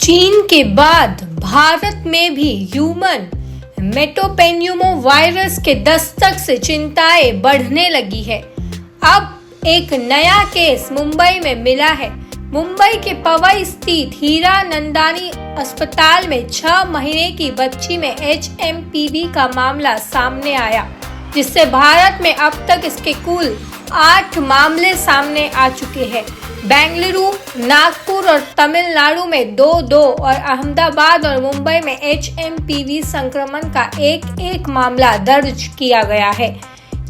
चीन के बाद भारत में भी ह्यूमन मेटापेन्यूमो वायरस के दस्तक से चिंताएं बढ़ने लगी है। अब एक नया केस मुंबई में मिला है। मुंबई के पवई स्थित हीरानंदानी अस्पताल में 6 महीने की बच्ची में HMPV का मामला सामने आया, जिससे भारत में अब तक इसके कुल 8 मामले सामने आ चुके हैं। बेंगलुरु, नागपुर और तमिलनाडु में 2-2 और अहमदाबाद और मुंबई में HMPV संक्रमण का एक मामला दर्ज किया गया है।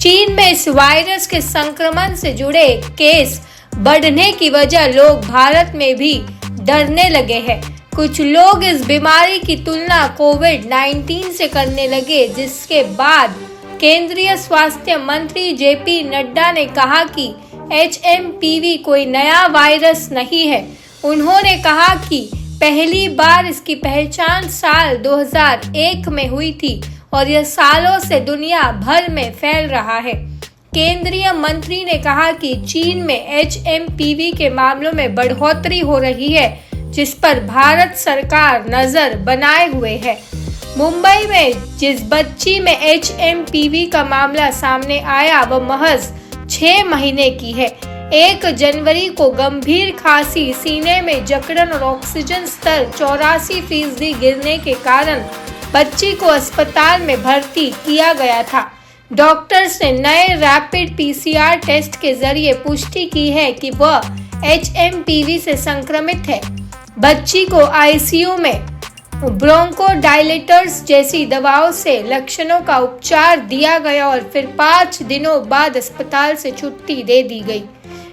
चीन में इस वायरस के संक्रमण से जुड़े केस बढ़ने की वजह लोग भारत में भी डरने लगे हैं। कुछ लोग इस बीमारी की तुलना कोविड-19 से करने लगे, जिसके बाद केंद्रीय स्वास्थ्य मंत्री JP नड्डा ने कहा कि HMPV कोई नया वायरस नहीं है। उन्होंने कहा कि पहली बार इसकी पहचान साल 2001 में हुई थी और यह सालों से दुनिया भर में फैल रहा है। केंद्रीय मंत्री ने कहा कि चीन में HMPV के मामलों में बढ़ोतरी हो रही है, जिस पर भारत सरकार नजर बनाए हुए है। मुंबई में जिस बच्ची में HMPV का मामला सामने आया वह महज 6 महीने की है। 1 जनवरी को गंभीर खांसी, सीने में जकड़न और ऑक्सीजन स्तर 84% गिरने के कारण बच्ची को अस्पताल में भर्ती किया गया था। डॉक्टर्स ने नए रैपिड PCR टेस्ट के जरिए पुष्टि की है कि वह HMPV से संक्रमित है। बच्ची को ICU में ब्रोंकोडायलेटर्स जैसी दवाओं से लक्षणों का उपचार दिया गया और फिर 5 दिनों बाद अस्पताल से छुट्टी दे दी गई।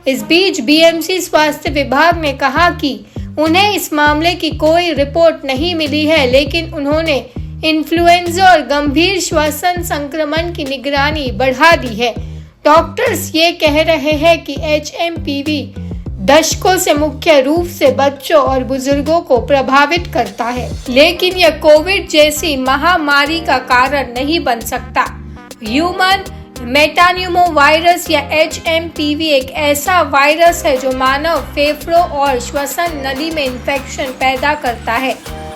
इस बीच BMC स्वास्थ्य विभाग ने कहा कि उन्हें इस मामले की कोई रिपोर्ट नहीं मिली है, लेकिन उन्होंने इन्फ्लुएंजा और गंभीर श्वसन संक्रमण की निगरानी बढ़ा दी है। डॉक्टर्स ये कह रहे हैं कि HMPV दशकों से मुख्य रूप से बच्चों और बुजुर्गों को प्रभावित करता है, लेकिन यह कोविड जैसी महामारी का कारण नहीं बन सकता। ह्यूमन मेटापेन्यूमो वायरस या HMPV एक ऐसा वायरस है जो मानव फेफड़ों और श्वसन नली में इंफेक्शन पैदा करता है।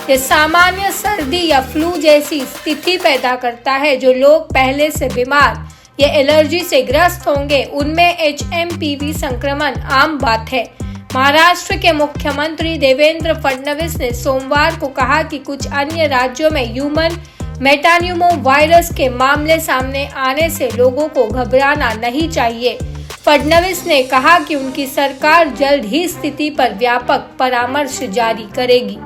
यह सामान्य सर्दी या फ्लू जैसी स्थिति पैदा करता है। जो लोग पहले से बीमार या एलर्जी से ग्रस्त होंगे उनमें HMPV संक्रमण आम बात है। महाराष्ट्र के मुख्यमंत्री देवेंद्र फडणवीस ने सोमवार को कहा कि कुछ अन्य राज्यों में ह्यूमन मेटापेन्यूमो वायरस के मामले सामने आने से लोगों को घबराना नहीं चाहिए। फडणवीस ने कहा कि उनकी सरकार जल्द ही स्थिति पर व्यापक परामर्श जारी करेगी।